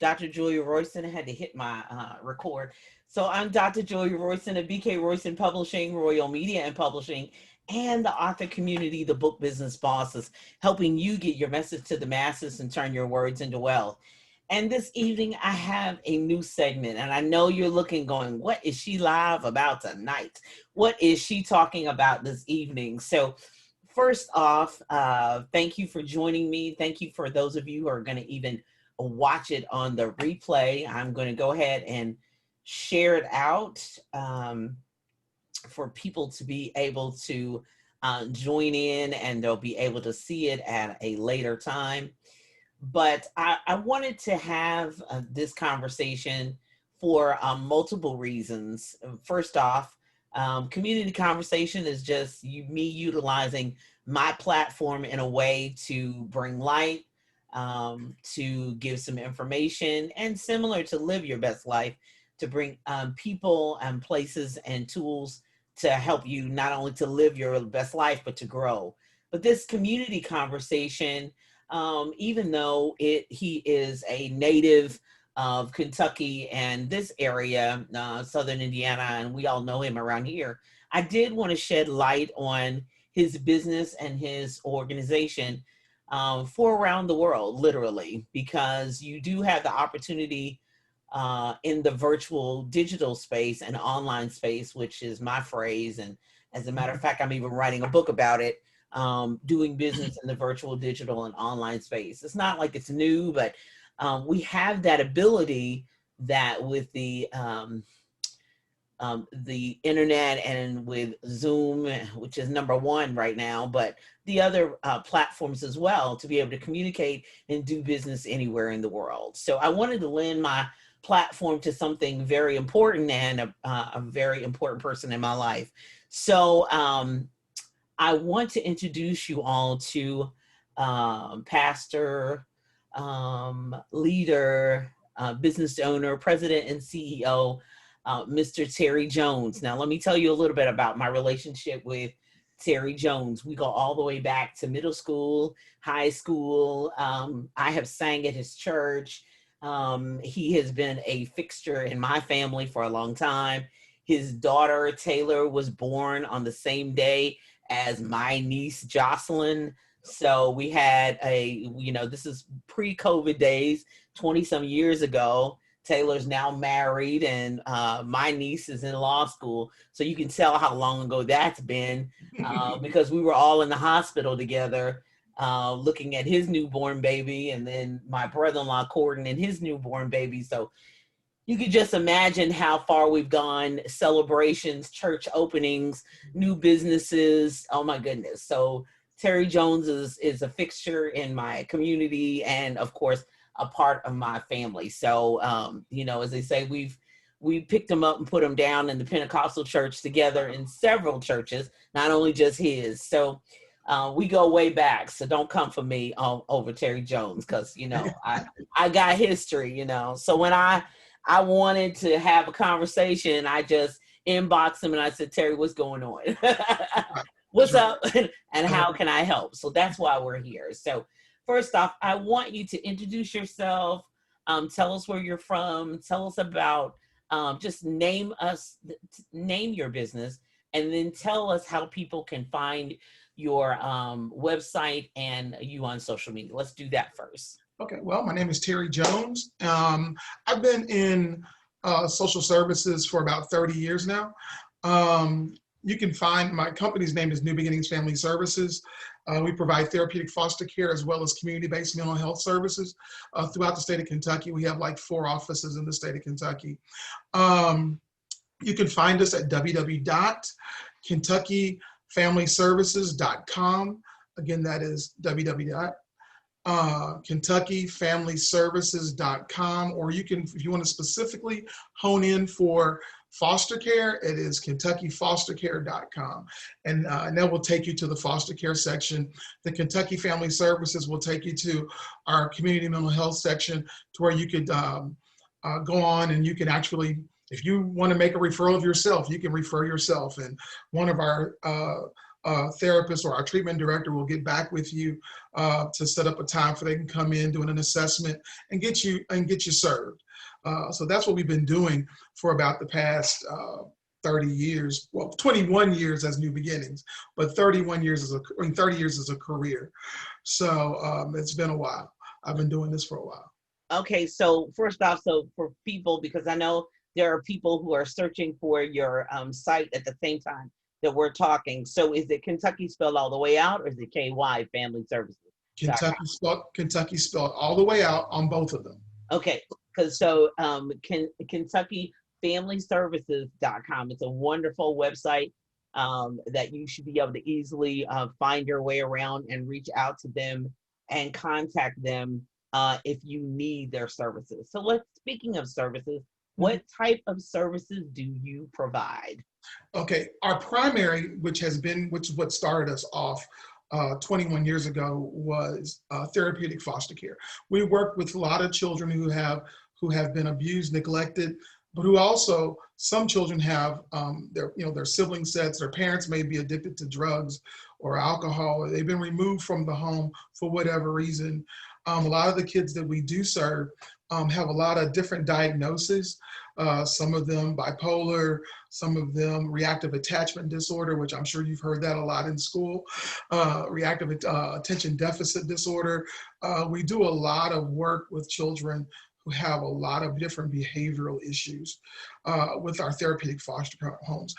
Dr. Julia Royston. I had to hit my record. So I'm Dr. Julia Royston of BK Royston Publishing, Royal Media and Publishing, and the author community, the Book Business Bosses, helping you get your message to the masses and turn your words into wealth. And this evening, I have a new segment, and I know you're looking, going, what is she live about tonight? What is she talking about this evening? So first off, thank you for joining me. Thank you for those of you who are going to even watch it on the replay. I'm going to go ahead and share it out for people to be able to join in, and they'll be able to see it at a later time. But I wanted to have this conversation for multiple reasons. First off, community conversation is just me utilizing my platform in a way to bring light, to give some information, and similar to live your best life, to bring people and places and tools to help you not only to live your best life, but to grow. But this community conversation, even though he is a native of Kentucky and this area, Southern Indiana, and we all know him around here, I did want to shed light on his business and his organization for around the world, literally, because you do have the opportunity in the virtual digital space and online space, which is my phrase. And as a matter of fact, I'm even writing a book about it, doing business in the virtual, digital, and online space. It's not like it's new, but we have that ability that with the internet and with Zoom, which is number one right now, but the other platforms as well, to be able to communicate and do business anywhere in the world. So I wanted to lend my platform to something very important and a very important person in my life. So I want to introduce you all to pastor, leader, business owner, president and CEO, Mr. Terry Jones. Now, let me tell you a little bit about my relationship with Terry Jones. We go all the way back to middle school, high school. I have sang at his church. He has been a fixture in my family for a long time. His daughter, Taylor, was born on the same day as my niece, Jocelyn. So we had this is pre-COVID days, 20 some years ago. Taylor's now married, and my niece is in law school. So you can tell how long ago that's been, because we were all in the hospital together, looking at his newborn baby, and then my brother-in-law Corden and his newborn baby. So you could just imagine how far we've gone, celebrations, church openings, new businesses. Oh my goodness. So Terry Jones is a fixture in my community, and of course, a part of my family. So, as they say, we picked him up and put him down in the Pentecostal church together in several churches, not only just his. So we go way back. So don't come for me over Terry Jones, because, I got history, So when I wanted to have a conversation, I just inboxed him and I said, Terry, what's going on? What's up? And how can I help? So that's why we're here. So first off, I want you to introduce yourself. Tell us where you're from. Tell us about, just name your business, and then tell us how people can find your website and you on social media. Let's do that first. Okay, well, my name is Terry Jones. I've been in social services for about 30 years now. You can find my company's name is New Beginnings Family Services. We provide therapeutic foster care as well as community-based mental health services throughout the state of Kentucky. We have like 4 offices in the state of Kentucky. You can find us at www.kentuckyfamilyservices.com. Again, that is www.kentuckyfamilyservices.com, or you can, if you want to specifically hone in for foster care, it is kentuckyfostercare.com, and that will take you to the foster care section. The Kentucky Family Services will take you to our community mental health section, to where you could go on and you can actually, if you want to make a referral of yourself, you can refer yourself, and one of our therapist or our treatment director will get back with you to set up a time for they can come in, doing an assessment, and get you served. So that's what we've been doing for about the past 30 years, well, 21 years as New Beginnings, but 30 years as a career. So it's been a while. I've been doing this for a while. Okay, so first off, so for people, because I know there are people who are searching for your site at the same time that we're talking. So is it Kentucky spelled all the way out, or is it KY Family Services? Kentucky spelled all the way out on both of them. Okay, because so Kentucky Family Services.com. It's a wonderful website that you should be able to easily find your way around and reach out to them and contact them if you need their services. So speaking of services, what type of services do you provide? Okay, our primary, which is what started us off 21 years ago, was therapeutic foster care. We work with a lot of children who have been abused, neglected, but who also, some children have their sibling sets, their parents may be addicted to drugs or alcohol, or they've been removed from the home for whatever reason. A lot of the kids that we do serve have a lot of different diagnoses. Some of them bipolar, some of them reactive attachment disorder, which I'm sure you've heard that a lot in school, reactive attention deficit disorder. We do a lot of work with children who have a lot of different behavioral issues with our therapeutic foster homes.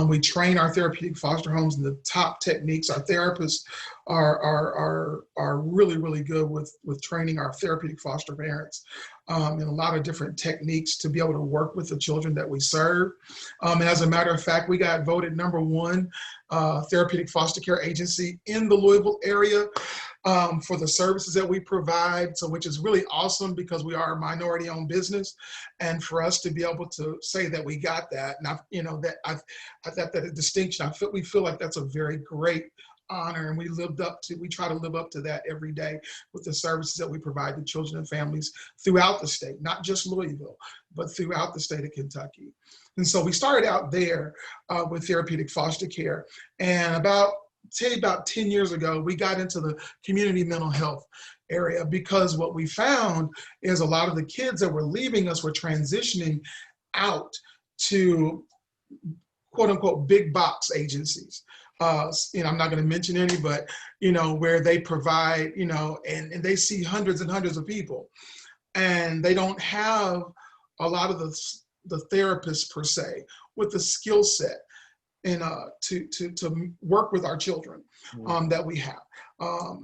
We train our therapeutic foster homes in the top techniques. Our therapists are really, really good with training our therapeutic foster parents in a lot of different techniques to be able to work with the children that we serve. And as a matter of fact, we got voted #1 therapeutic foster care agency in the Louisville area for the services that we provide. So, which is really awesome because we are a minority-owned business, and for us to be able to say that we got that, and that distinction, we feel like that's a very great honor, and we try to live up to that every day with the services that we provide to children and families throughout the state, not just Louisville, but throughout the state of Kentucky. And so we started out there with therapeutic foster care, and about 10 years ago, we got into the community mental health area because what we found is a lot of the kids that were leaving us were transitioning out to quote unquote big box agencies. I'm not going to mention any, but where they provide, and they see hundreds and hundreds of people, and they don't have a lot of the therapists per se with the skill set and to work with our children that we have,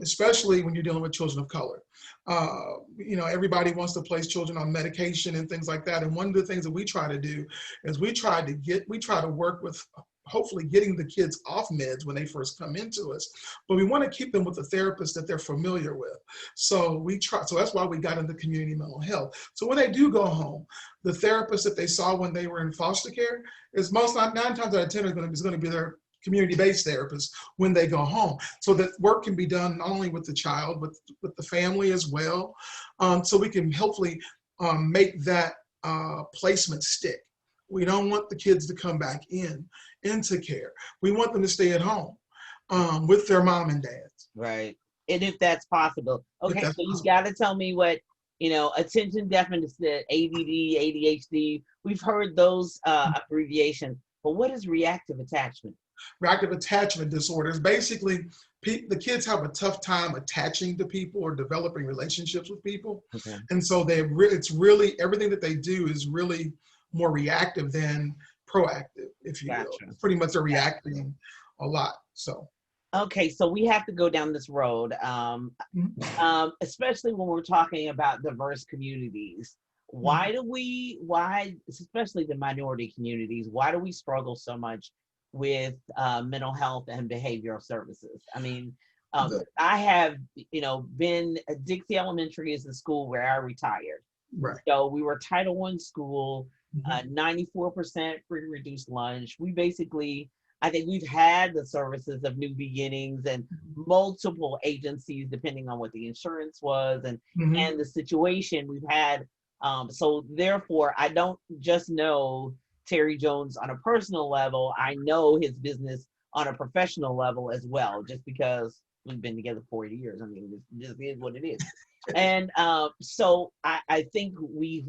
especially when you're dealing with children of color. Everybody wants to place children on medication and things like that. And one of the things that we try to do is we try to work with hopefully getting the kids off meds when they first come into us, but we want to keep them with a therapist that they're familiar with. So that's why we got into community mental health. So when they do go home, the therapist that they saw when they were in foster care is 9 times out of 10 is going to be their community-based therapist when they go home. So that work can be done not only with the child, but with the family as well. So we can hopefully make that placement stick. We don't want the kids to come back into care. We want them to stay at home with their mom and dads. Right. And if that's possible. Okay, so you got to tell me what, attention deficit, ADD, ADHD, we've heard those abbreviations, but what is reactive attachment? Reactive attachment disorders, basically, the kids have a tough time attaching to people or developing relationships with people. Okay. And so it's really, everything that they do is really more reactive than proactive, if you will. Pretty much they're reacting a lot. So okay, so we have to go down this road, especially when we're talking about diverse communities. Why, especially the minority communities, why do we struggle so much with mental health and behavioral services? I mean, I have, Dixie Elementary is the school where I retired. Right. So we were Title I school, 94% free reduced lunch. I think we've had the services of New Beginnings and multiple agencies, depending on what the insurance was and the situation we've had. So therefore, I don't just know Terry Jones on a personal level. I know his business on a professional level as well, just because we've been together 40 years. I mean, this is what it is. And so I think we've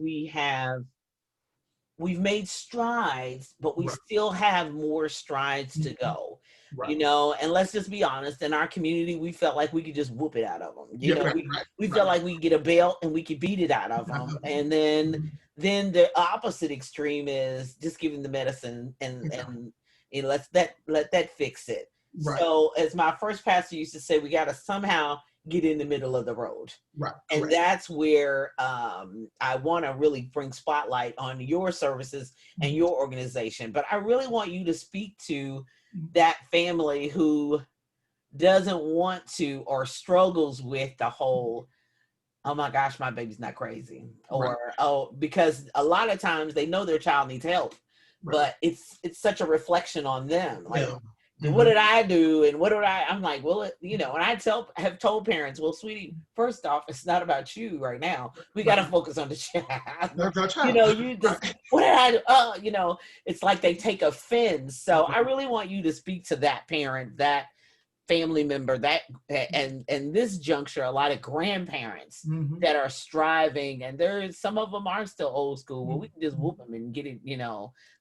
made strides, but we Right. still have more strides to go. Right. And let's just be honest, in our community, we felt like we could just whoop it out of them. Yeah, right, We right, felt like we could get a belt and we could beat it out of them. And then the opposite extreme is just giving the medicine and let that fix it. right, So as my first pastor used to say, we got to somehow get in the middle of the road. right. And Correct. that's where I want to really bring spotlight on your services and your organization. But I really want you to speak to that family who doesn't want to or struggles with the whole, oh my gosh, my baby's not crazy. Or, Right. oh, because a lot of times they know their child needs help, Right. but it's such a reflection on them. Like, Yeah. what did I do? And I'm like, well, and I have told parents, well, sweetie, first off, it's not about you right now. We got to focus on the child. That's our child. You just, what did I do? It's like they take offense. So I really want you to speak to that parent, that family member, and this juncture, a lot of grandparents that are striving, and some of them are still old school. Well, we can just whoop them and get it,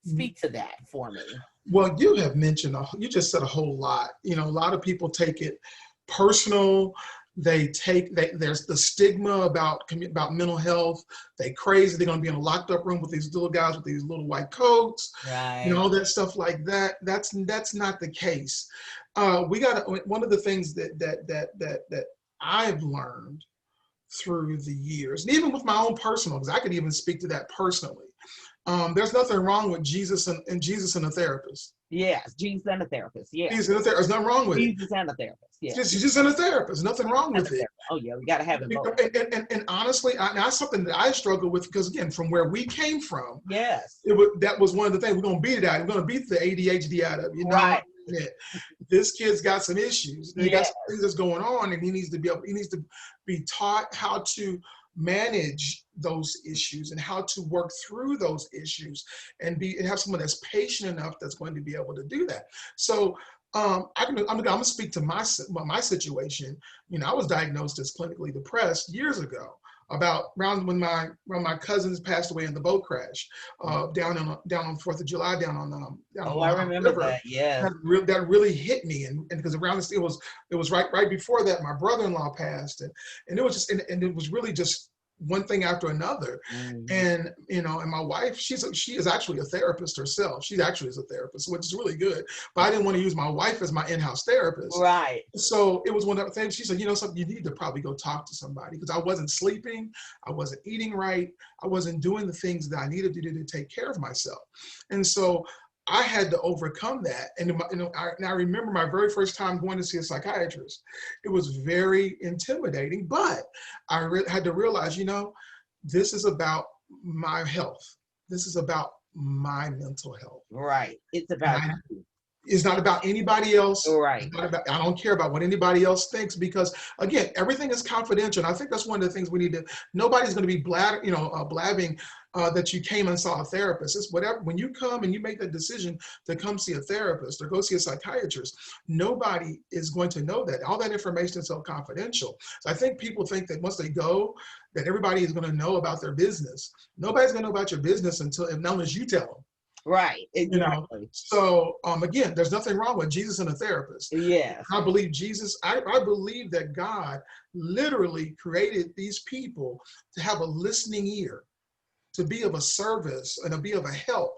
speak to that for me. Well, you have mentioned, you just said a whole lot. A lot of people take it personal. There's the stigma about mental health. They crazy. They're going to be in a locked up room with these little guys with these little white coats, right? All that stuff like that. That's not the case. One of the things that I've learned through the years, and even with my own personal, because I could even speak to that personally. There's nothing wrong with Jesus and Jesus and a therapist. Yes, Jesus and a therapist. Yeah, Jesus and a therapist. There's nothing wrong with Jesus and a therapist. Yeah, Jesus and a therapist. Nothing wrong with it. Oh yeah, we got to have it both. And honestly, that's something that I struggle with because again, from where we came from, yes, that was one of the things. We're gonna beat it out. We're gonna beat the ADHD out of you. Right. This kid's got some issues. He got some things that's going on, and he needs to be taught how to manage those issues and how to work through those issues and have someone that's patient enough that's going to be able to do that. So I'm gonna speak to my situation. I was diagnosed as clinically depressed years ago, about around when my cousins passed away in the boat crash down on 4th of July down on I remember River. That. Yeah, that really hit me, and because around this it was right before that my brother-in-law passed, and it was just and it was really just one thing after another. And and my wife, she is actually a therapist herself. She actually is a therapist, which is really good, but I didn't want to use my wife as my in-house therapist, right? So it was one of the things. She said, something, you need to probably go talk to somebody, because I wasn't sleeping, I wasn't eating right, I wasn't doing the things that I needed to do to take care of myself. And so I had to overcome that. And I remember my very first time going to see a psychiatrist. It was very intimidating, but I had to realize, this is about my health. This is about my mental health. Right. It's about you. It's not about anybody else. Right. I don't care about what anybody else thinks, because again, everything is confidential. And I think that's one of the things we need to, nobody's going to be blabbing that you came and saw a therapist. It's whatever, when you come and you make that decision to come see a therapist or go see a psychiatrist, nobody is going to know that. All that information is so confidential. So I think people think that once they go, that everybody is going to know about their business. Nobody's going to know about your business unless you tell them. Right. Exactly. So again, there's nothing wrong with Jesus and a therapist. Yes. I believe Jesus, I believe that God literally created these people to have a listening ear, to be of a service and to be of a help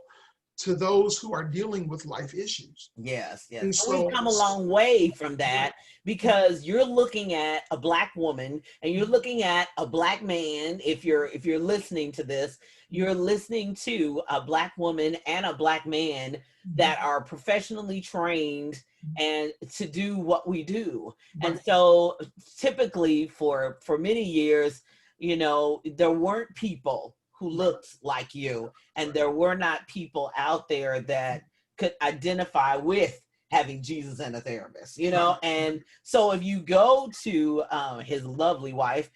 to those who are dealing with life issues. Yes, yes. And so we've come a long way from that, because you're looking at a Black woman and you're looking at a Black man. If you're listening to this, you're listening to a Black woman and a Black man that are professionally trained and to do what we do. Right. And so typically for many years, there weren't people who looked like you, and there were not people out there that could identify with having Jesus and a therapist, and so if you go to his lovely wife,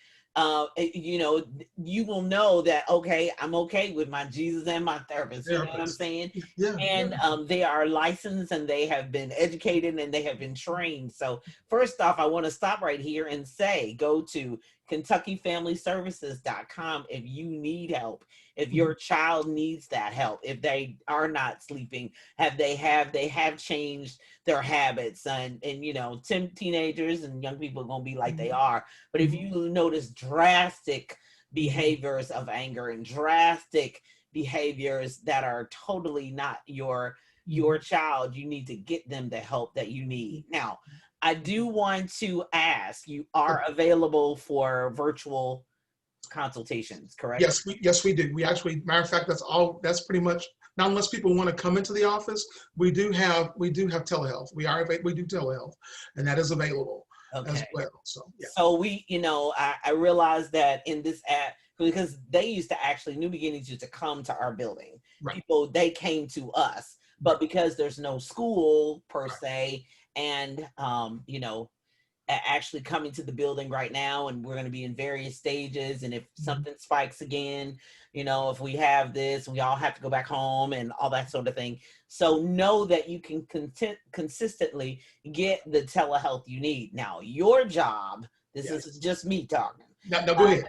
you know, you will know that, okay, I'm okay with my Jesus and my therapist. You know what I'm Therapist. saying? Yeah, yeah. And they are licensed and they have been educated and they have been trained. So first off, I want to stop right here and say, go to KentuckyFamilyServices.com if you need help, if your child needs that help, if they are not sleeping, they have changed their habits, and you know, teenagers and young people are going to be like they are. But if you notice drastic behaviors of anger and drastic behaviors that are totally not your child, you need to get them the help that you need. Now, I do want to ask, you are available for virtual consultations, correct? Yes, we do. We actually, matter of fact, that's pretty much, not unless people want to come into the office, we do have telehealth. We do telehealth, and that is available as Okay. well. So yeah. So we, you know, I realized that in this app, because they used to actually, New Beginnings used to come to our building. Right. People, they came to us, but because there's no school per se, and you know, actually coming to the building right now, and we're going to be in various stages, and if something spikes again, you know, if we have this, we all have to go back home and all that sort of thing. So know that you can consistently get the telehealth you need. Now, your job, this is just me talking. No, go ahead.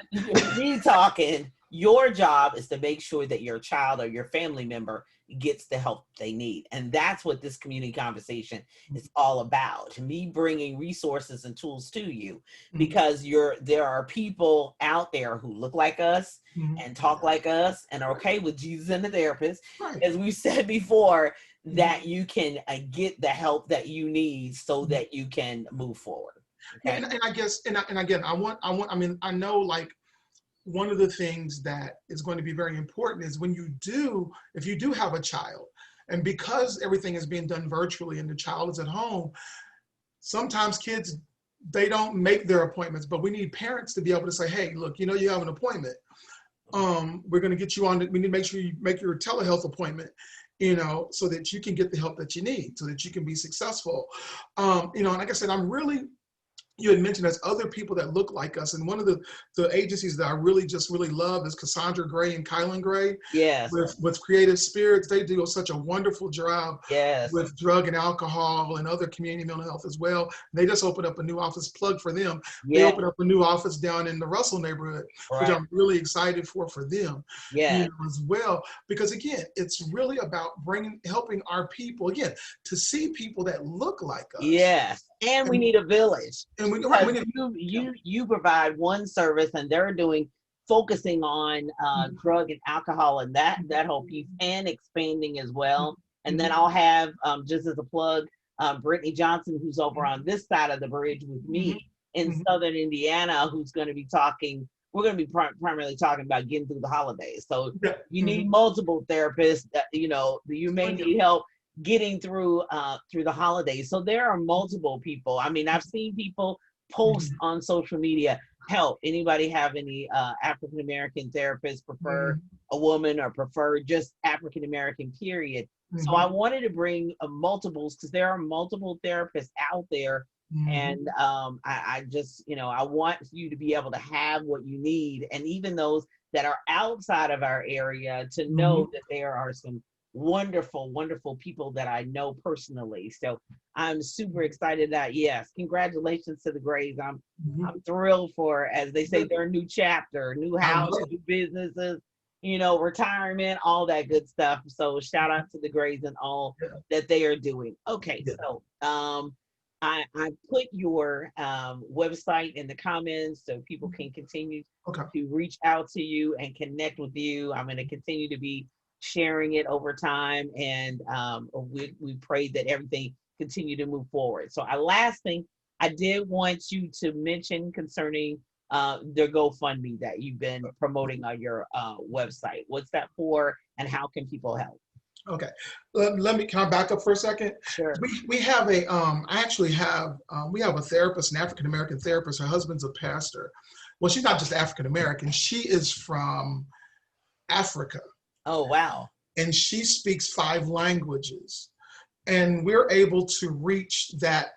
Me talking, your job is to make sure that your child or your family member gets the help they need. And that's what this community conversation is all about. Me bringing resources and tools to you, because there are people out there who look like us and talk like us and are okay with Jesus and the therapist, as we said before, that you can get the help that you need so that you can move forward. Okay? And I guess, and again, I know, like, one of the things that is going to be very important is if you do have a child, and because everything is being done virtually and the child is at home, sometimes kids, they don't make their appointments, but we need parents to be able to say, hey, look, you know, you have an appointment. We're going to get you on, we need to make sure you make your telehealth appointment, you know, so that you can get the help that you need, so that you can be successful. You know, and like I said, you had mentioned there's other people that look like us. And one of the agencies that I really love is Cassandra Gray and Kylan Gray. Yes. With Creative Spirits. They do such a wonderful job with drug and alcohol and other community mental health as well. They just opened up a new office, plug for them. They opened up a new office down in the Russell neighborhood, which I'm really excited for them, you know, as well. Because again, it's really about helping our people, again, to see people that look like us. Yes. And we need a village. And you provide one service, and they're focusing on drug and alcohol and that whole piece, and expanding as well. And then I'll have, just as a plug, Brittany Johnson, who's over on this side of the bridge with me in Southern Indiana, who's going to be talking. We're going to be primarily talking about getting through the holidays. So you need multiple therapists. You know, you may need help getting through the holidays. So there are multiple people. I mean, I've seen people post on social media, help, anybody have any African American therapists, prefer a woman, or prefer just African American, period. So I wanted to bring multiples, because there are multiple therapists out there. And I just, you know, I want you to be able to have what you need, and even those that are outside of our area to know that there are some wonderful, wonderful people that I know personally. So I'm super excited that, yes, congratulations to the Grays. I'm thrilled for, as they say, their new chapter, new house, new businesses, you know, retirement, all that good stuff. So shout out to the Grays and all that they are doing. Okay, so I put your website in the comments so people can continue to reach out to you and connect with you. I'm going to continue to be sharing it over time, and we pray that everything continue to move forward. So our last thing I did want you to mention concerning the GoFundMe that you've been promoting on your website. What's that for, and how can people help? Okay, can I back up for a second? Sure. We have we have a therapist, an African American therapist. Her husband's a pastor. Well, she's not just African American. She is from Africa. Oh, wow. And she speaks 5 languages. And we're able to reach the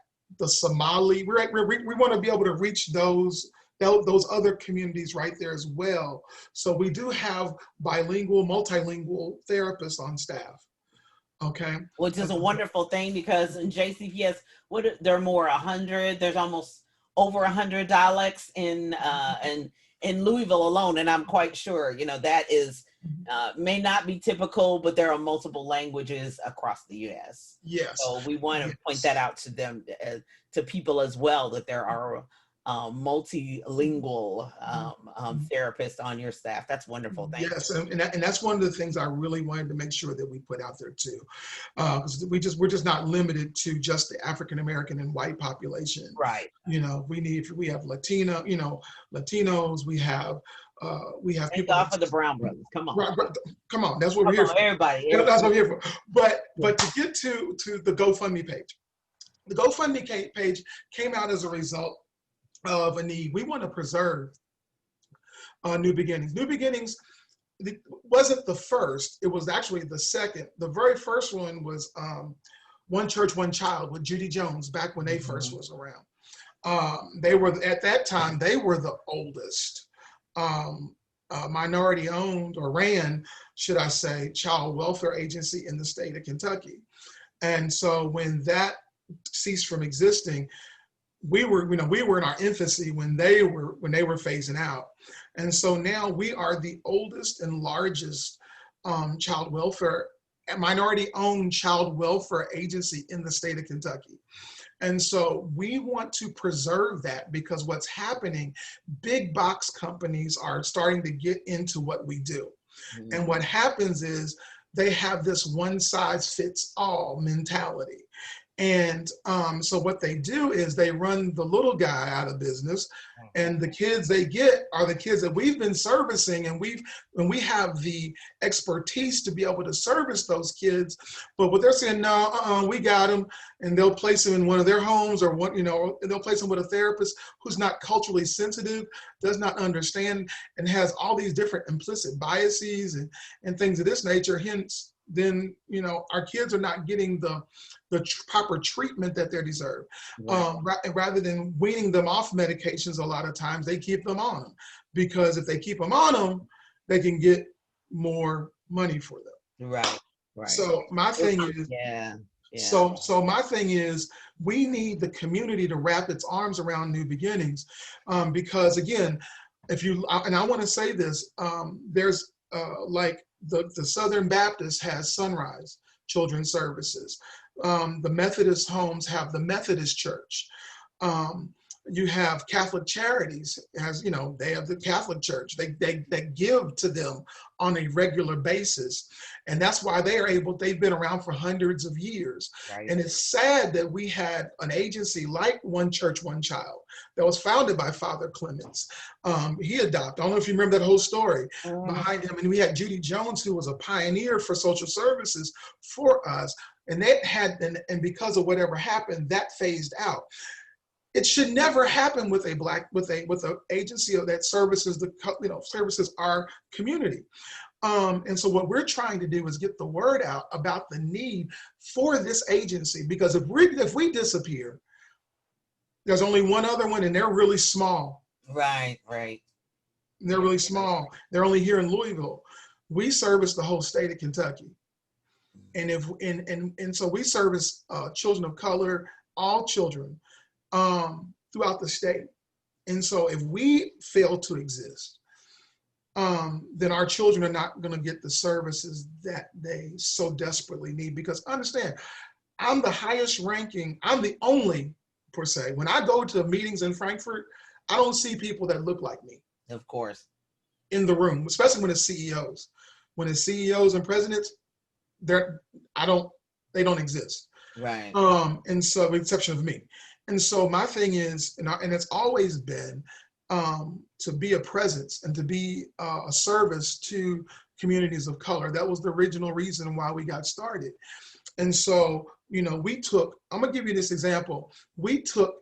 Somali, we want to be able to reach those those other communities right there as well. So we do have bilingual, multilingual therapists on staff. Okay. Which is a wonderful thing, because in JCPS, there are more 100. There's almost over 100 dialects in Louisville alone, and I'm quite sure that is may not be typical, but there are multiple languages across the U.S. Yes. So we want to Yes. point that out to them, to people as well, that there are multilingual therapists on your staff. That's wonderful. Thank Yes, you. and that's one of the things I really wanted to make sure that we put out there too, because we're just not limited to just the African American and white population. Right. We have Latino, Latinos, we have Thank people. God for the Brown brothers. Come on. Come on, that's what we're here for. Everybody. That's what we're here for. But to get to the GoFundMe page, the GoFundMe page came out as a result of a need. We want to preserve New Beginnings. New Beginnings wasn't the first, it was actually the second. The very first one was One Church, One Child with Judy Jones, back when they first was around. They were, at that time, they were the oldest minority owned, or ran, should I say, child welfare agency in the state of Kentucky. And so when that ceased from existing, we were in our infancy when they were phasing out. And so now we are the oldest and largest child welfare, minority-owned child welfare agency in the state of Kentucky. And so we want to preserve that, because what's happening, big box companies are starting to get into what we do. Mm-hmm. And what happens is they have this one-size-fits-all mentality. And so what they do is they run the little guy out of business, and the kids they get are the kids that we've been servicing, and we have the expertise to be able to service those kids. But what they're saying, no, we got them, and they'll place them in one of their homes, or they'll place them with a therapist who's not culturally sensitive, does not understand, and has all these different implicit biases and things of this nature. Hence, then our kids are not getting the proper treatment that they deserve. Right. Rather than weaning them off medications, a lot of times they keep them on them, because if they keep them on them, they can get more money for them. Right. So my thing is, So my thing is, we need the community to wrap its arms around New Beginnings, because again, and I want to say this, there's like the Southern Baptist has Sunrise Children's Services. The Methodist homes have the Methodist Church. You have Catholic Charities, they have the Catholic Church. They give to them on a regular basis. And that's why they've been around for hundreds of years. Right. And it's sad that we had an agency like One Church, One Child that was founded by Father Clements. He adopted, I don't know if you remember that whole story behind him. And we had Judy Jones, who was a pioneer for social services for us. And and because of whatever happened, that phased out. It should never happen with an agency that services our community. And so what we're trying to do is get the word out about the need for this agency, because if we disappear, there's only one other one, and they're really small. Right. They're really small. They're only here in Louisville. We service the whole state of Kentucky. And so we service children of color, all children, throughout the state. And so if we fail to exist, then our children are not going to get the services that they so desperately need. Because understand, I'm the highest ranking, I'm the only, per se. When I go to meetings in Frankfurt, I don't see people that look like me. Of course. In the room, especially when it's CEOs. When it's CEOs and presidents, they don't exist. Right. And so, with the exception of me. And so my thing is, and it's always been to be a presence and to be a service to communities of color. That was the original reason why we got started. And so, I'm gonna give you this example. We took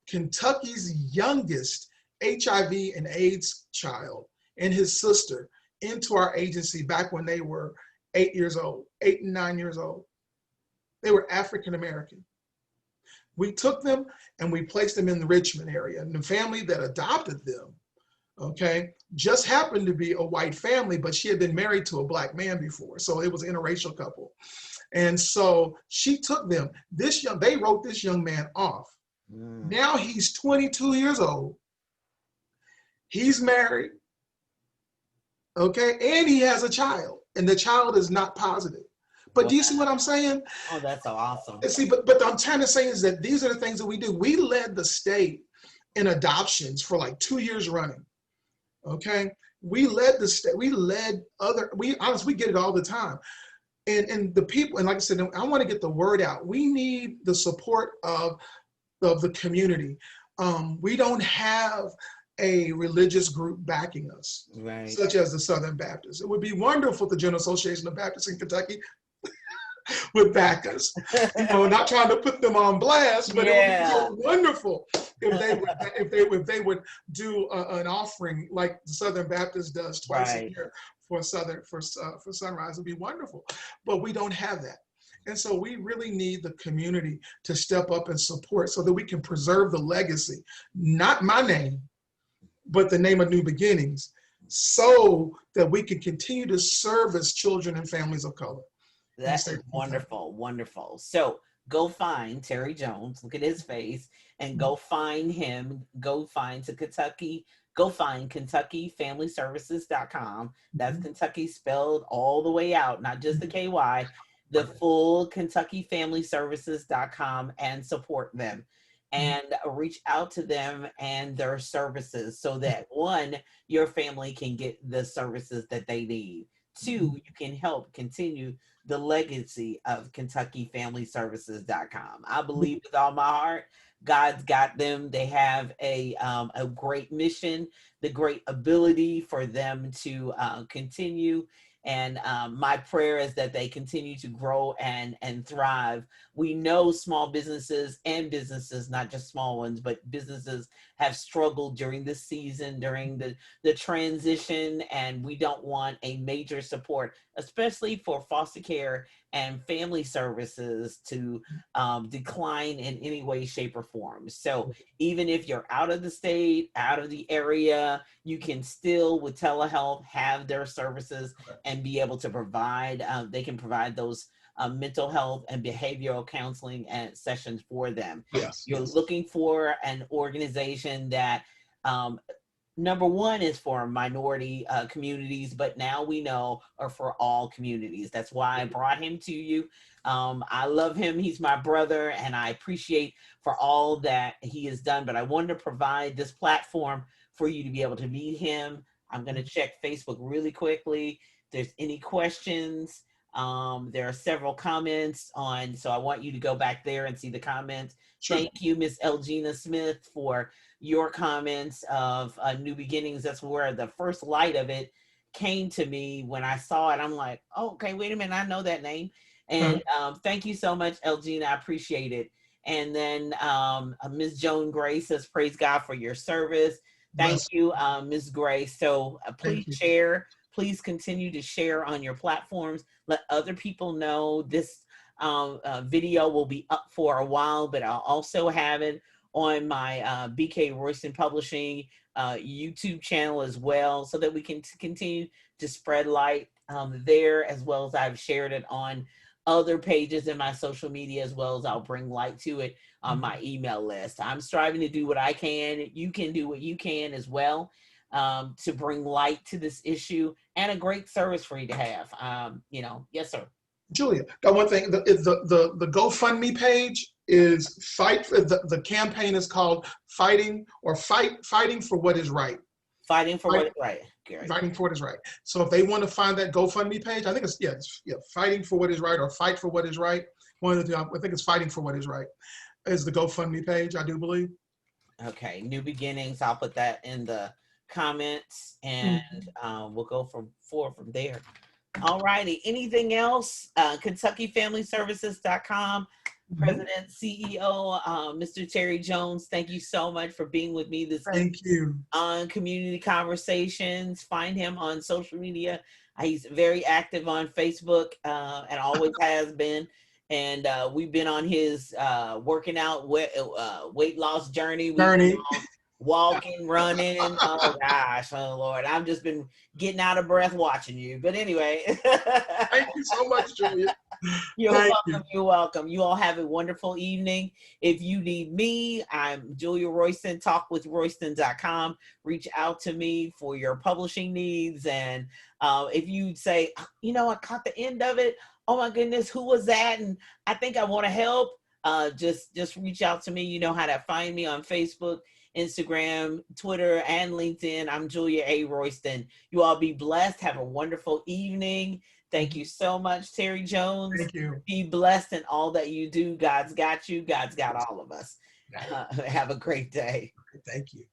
Kentucky's youngest HIV and AIDS child and his sister into our agency back when they were 8 and 9 years old. They were African American. We took them and we placed them in the Richmond area. And the family that adopted them, okay, just happened to be a white family, but she had been married to a black man before. So it was an interracial couple. And so she took them. They wrote this young man off. Now he's 22 years old. He's married, okay, and he has a child, and the child is not positive. But Wow. do you see what I'm saying? Oh, that's so awesome. And see, but I'm trying to say is that these are the things that we do. We led the state in adoptions for like 2 years running. Okay, we led the state. We led other. We honestly, we get it all the time. And the people, and like I said, I want to get the word out. We need the support of the community. We don't have a religious group backing us, right, such as the Southern Baptists. It would be wonderful if the General Association of Baptists in Kentucky would back us. You know, not trying to put them on blast, but yeah, it would be so wonderful if they would do an offering like the Southern Baptist does twice a year for Sunrise. It'd be wonderful, but we don't have that. And so we really need the community to step up and support so that we can preserve the legacy, not my name, but the name of New Beginnings, so that we can continue to serve as children and families of color. That is wonderful, wonderful. So go find Terry Jones, look at his face, and go find him. Go find KentuckyFamilyServices.com. That's Kentucky spelled all the way out, not just the KY, the full KentuckyFamilyServices.com, and support them and reach out to them and their services so that one, your family can get the services that they need. Two, you can help continue the legacy of KentuckyFamilyServices.com. I believe with all my heart, God's got them. They have a great mission, the great ability for them to continue. And my prayer is that they continue to grow and thrive. We know small businesses and businesses, not just small ones, but businesses have struggled during this season, during the transition, and we don't want a major support, especially for foster care and family services, to decline in any way, shape, or form. So even if you're out of the state, out of the area, you can still, with telehealth, have their services and be able to provide, they can provide those mental health and behavioral counseling and sessions for them. Yes. You're looking for an organization that number one is for minority communities, but now we know are for all communities. That's why I brought him to you. I love him. He's my brother, and I appreciate for all that he has done, but I wanted to provide this platform for you to be able to meet him. I'm going to check Facebook really quickly. If there's any questions, there are several comments on, so I want you to go back there and see the comments. Sure. Thank you, Miss Elgina Smith, for your comments of New Beginnings. That's where the first light of it came to me when I saw it. I'm like, oh, okay, wait a minute, I know that name. And thank you so much, Elgina. I appreciate it. And then Ms. Joan Gray says, praise God for your service. Thank you, Ms. Gray. So please share. Please continue to share on your platforms. Let other people know. This video will be up for a while, but I'll also have it on my BK Royston Publishing YouTube channel as well, so that we can continue to spread light there, as well as I've shared it on other pages in my social media, as well as I'll bring light to it on my email list. I'm striving to do what I can. You can do what you can as well, to bring light to this issue, and a great service for you to have. Yes, sir. Julia, got one thing. The GoFundMe page is the campaign is called Fighting for What Is Right. Fighting for What Is Right. Great. Fighting for What Is Right. So if they want to find that GoFundMe page, I think it's Fighting for What Is Right, or Fight for What Is Right. One of the two. I think it's Fighting for What Is Right is the GoFundMe page, I do believe. Okay, New Beginnings. I'll put that in the comments, and we'll go from there. All righty. Anything else? KentuckyFamilyServices.com. President, CEO, Mr. Terry Jones, thank you so much for being with me this evening on Community Conversations. Find him on social media. He's very active on Facebook and always has been. and we've been on his working out weight loss journey. We've been Bernie, on walking, running. Oh gosh, oh Lord, I've just been getting out of breath watching you. But anyway, thank you so much, Julia. you're Thank welcome. you. You're welcome. You all have a wonderful evening. If you need me, I'm Julia Royston, talkwithroyston.com. Reach out to me for your publishing needs. And if you say, I caught the end of it. Oh my goodness, who was that? And I think I want to help. Just reach out to me. You know how to find me on Facebook, Instagram, Twitter, and LinkedIn. I'm Julia A. Royston. You all be blessed. Have a wonderful evening. Thank you so much, Terry Jones. Thank you. Be blessed in all that you do. God's got you. God's got all of us. Got it. Have a great day. Thank you.